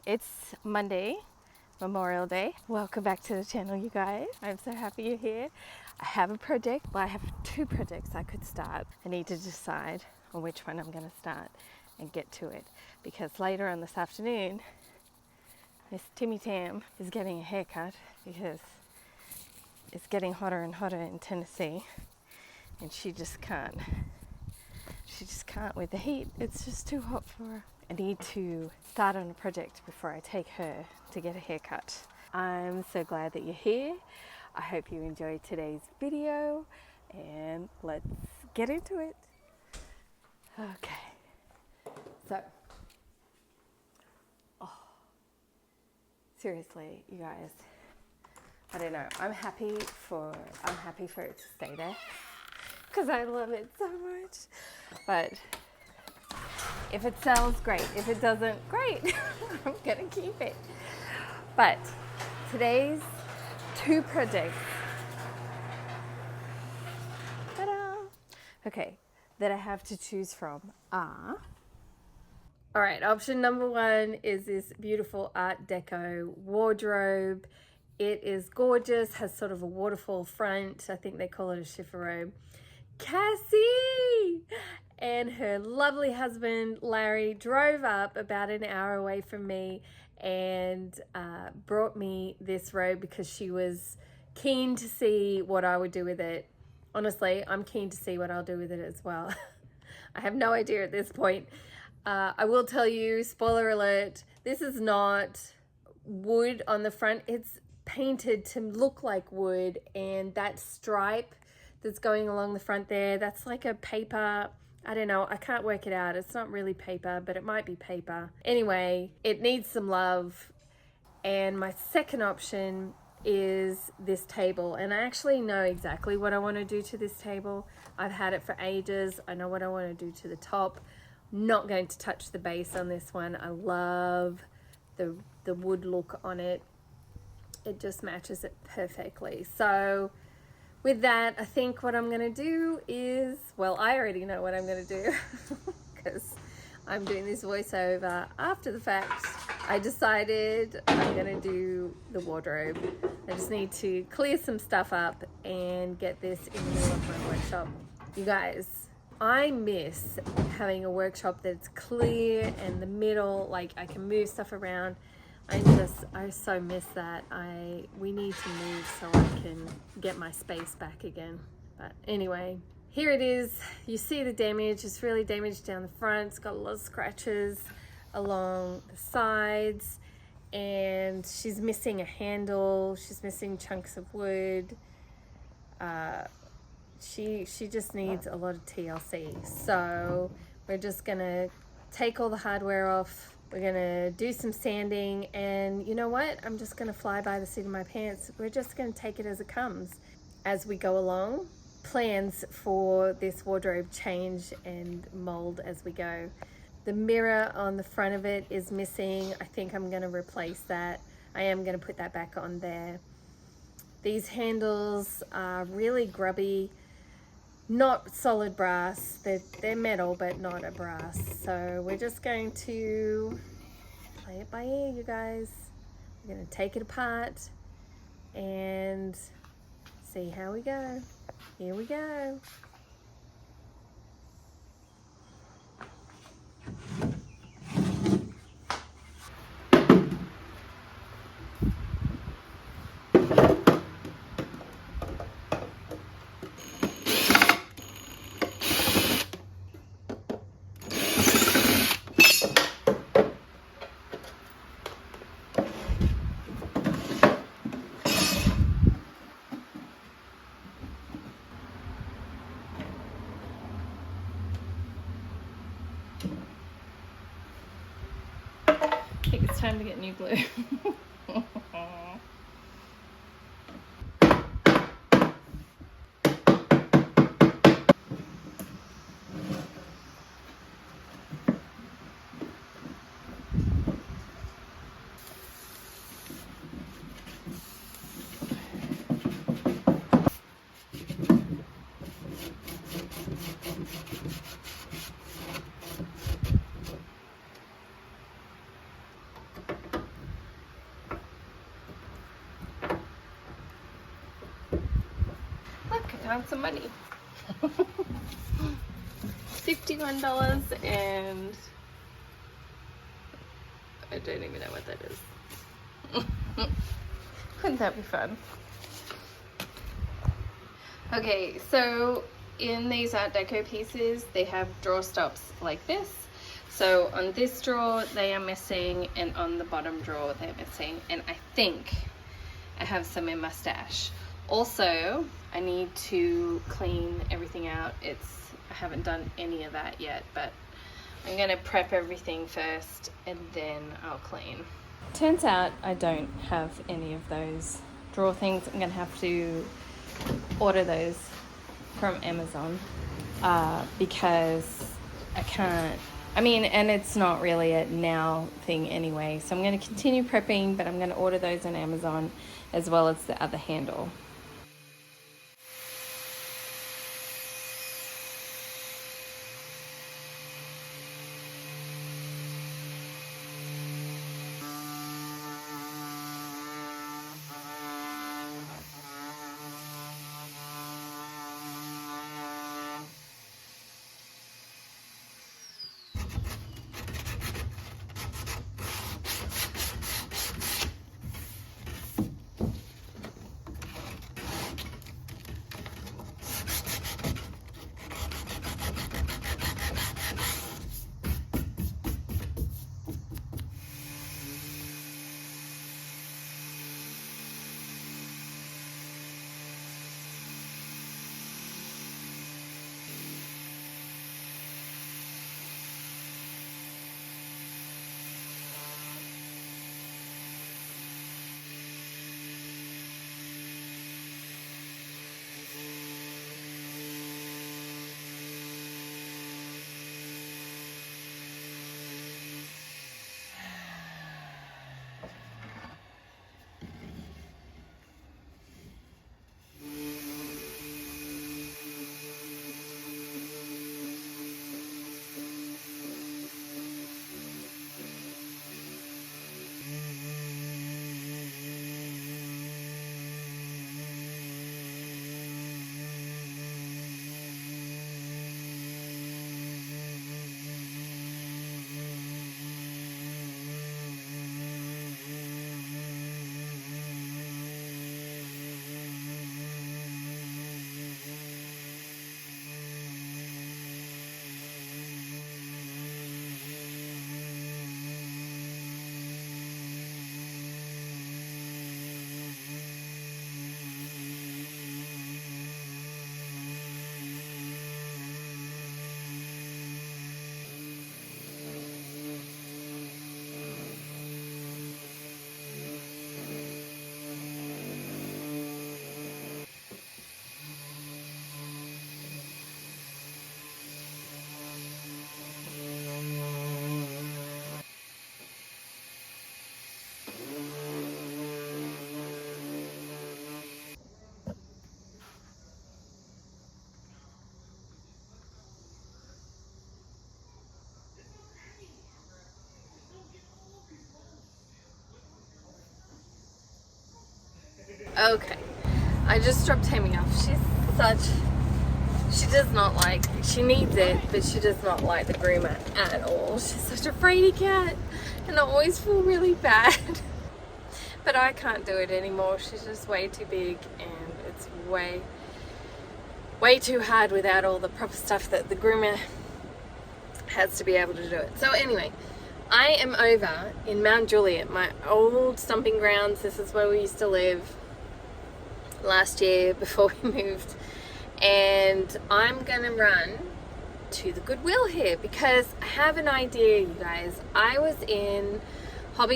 It's Monday, Memorial Day. Welcome back to the channel, you guys. I'm so happy you're here. I have a project. Well, I have two projects I could start. I need to decide on which one I'm going to start and get to it, because later on this afternoon, Miss Timmy Tam is getting a haircut because it's getting hotter and hotter in Tennessee, and she just can't with the heat. It's just too hot for her. I need to start on a project before I take her to get a haircut. I'm so glad that you're here. I hope you enjoyed today's video, and let's get into it. Okay, so, seriously, you guys, I don't know. I'm happy for it to stay there because I love it so much. But if it sells, great. If it doesn't, great. I'm gonna keep it. But today's two projects, ta-da, okay, that I have to choose from are, all right, option number one is this beautiful Art Deco wardrobe. It is gorgeous, has sort of a waterfall front. I think they call it a chifferobe. Cassie and her lovely husband Larry drove up about an hour away from me and brought me this robe because she was keen to see what I would do with it. Honestly, I'm keen to see what I'll do with it as well. I have no idea at this point. I will tell you, spoiler alert, this is not wood on the front. It's painted to look like wood, and that stripe that's going along the front there, that's like a paper, I don't know, I can't work it out. It's not really paper, but it might be paper. Anyway, it needs some love. And my second option is this table, and I actually know exactly what I want to do to this table. I've had it for ages. I know what I want to do to the top. Not going to touch the base on this one. I love the wood look on it. It just matches it perfectly. So with that, I think what I'm going to do is, well, I already know what I'm going to do because I'm doing this voiceover after the fact. I decided I'm going to do the wardrobe. I just need to clear some stuff up and get this in the middle of my workshop. You guys, I miss having a workshop that's clear and the middle, like I can move stuff around. I so miss that. We need to move so I can get my space back again. But anyway, here it is. You see the damage. It's really damaged down the front. It's got a lot of scratches along the sides, and she's missing a handle. She's missing chunks of wood. She just needs a lot of TLC. So we're just gonna take all the hardware off. We're gonna do some sanding, and you know what? I'm just gonna fly by the seat of my pants. We're just gonna take it as it comes as we go along. Plans for this wardrobe change and mold as we go. The mirror on the front of it is missing. I think I'm gonna replace that. I am gonna put that back on there. These handles are really grubby. Not solid brass, they're metal, but not a brass. So we're just going to play it by ear, you guys. We're gonna take it apart and see how we go. Here we go. I think it's time to get new glue. found some money. $51, and I don't even know what that is. Wouldn't that be fun? Okay, so in these Art Deco pieces, they have drawer stops like this. So on this drawer they are missing, and on the bottom drawer they're missing, and I think I have some in my stash. Also, I need to clean everything out. I haven't done any of that yet, but I'm gonna prep everything first and then I'll clean. Turns out I don't have any of those drawer things. I'm gonna have to order those from Amazon because I can't, and it's not really a now thing anyway, so I'm going to continue prepping, but I'm going to order those on Amazon as well as the other handle. Okay, I just dropped Tammy off. She does not like, she needs it, but she does not like the groomer at all. She's such a fraidy cat, and I always feel really bad. But I can't do it anymore. She's just way too big, and it's way too hard without all the proper stuff that the groomer has to be able to do it. So anyway, I am over in Mount Juliet, my old stomping grounds. This is where we used to live last year before we moved, and I'm gonna run to the Goodwill here because I have an idea, you guys. I was in Home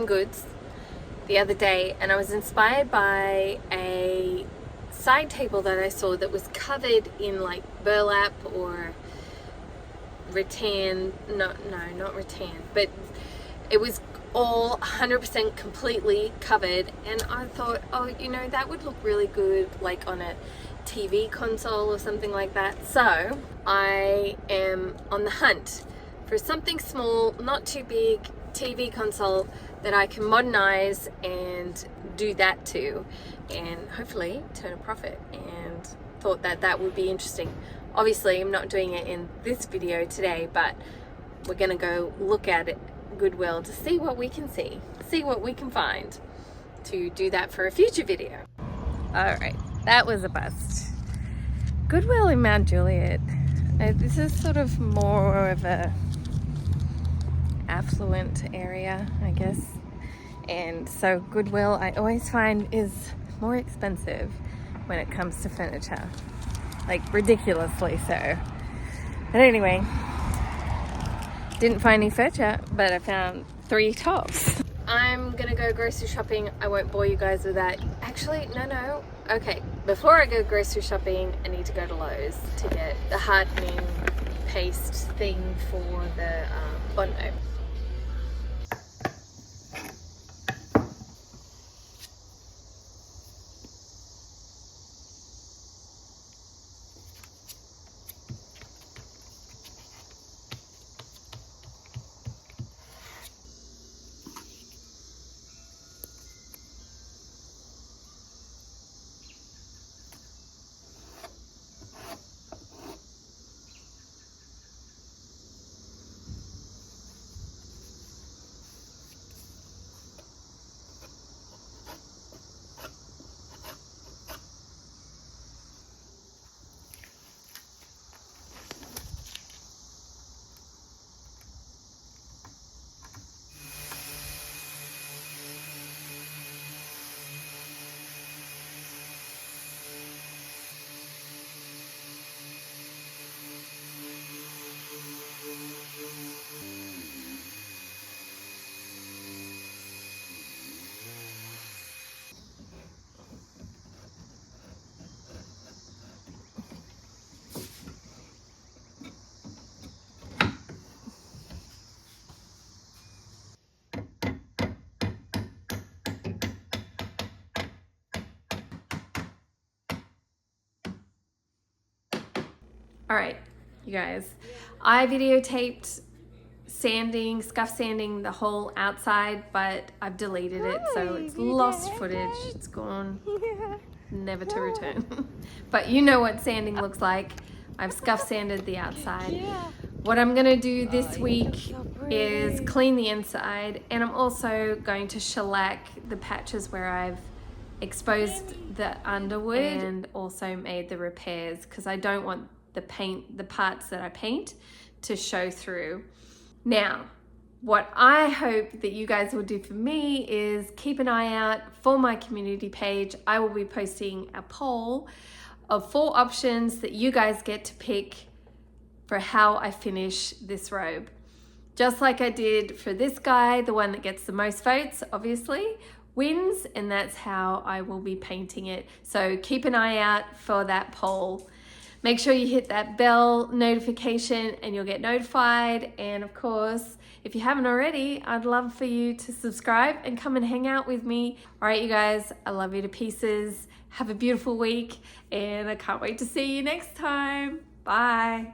Goods the other day, and I was inspired by a side table that I saw that was covered in like burlap or rattan, not rattan, but it was all 100% completely covered, and I thought, oh, that would look really good like on a TV console or something like that. So I am on the hunt for something small, not too big, TV console that I can modernize and do that to, and hopefully turn a profit, and thought that that would be interesting. Obviously I'm not doing it in this video today, but we're gonna go look at it Goodwill to see what we can see what we can find to do that for a future video. Alright, that was a bust. Goodwill in Mount Juliet. This is sort of more of a affluent area, I guess. And so Goodwill, I always find, is more expensive when it comes to furniture. Like ridiculously so. But anyway, didn't find any furniture, but I found 3 tops. I'm gonna go grocery shopping. I won't bore you guys with that. Actually, no. Okay, before I go grocery shopping, I need to go to Lowe's to get the hardening paste thing for the Bondo. Alright, you guys, I videotaped sanding, scuff sanding the whole outside, but I've deleted it, so it's lost footage. It's gone, never to return. But you know what sanding looks like. I've scuff sanded the outside. What I'm gonna do this week is clean the inside, and I'm also going to shellac the patches where I've exposed the underwood and also made the repairs, because I don't want the parts that I paint to show through. Now, what I hope that you guys will do for me is keep an eye out for my community page. I will be posting a poll of 4 options that you guys get to pick for how I finish this robe. Just like I did for this guy, the one that gets the most votes, obviously, wins, and that's how I will be painting it. So keep an eye out for that poll. Make sure you hit that bell notification and you'll get notified. And of course, if you haven't already, I'd love for you to subscribe and come and hang out with me. All right, you guys, I love you to pieces. Have a beautiful week, and I can't wait to see you next time. Bye.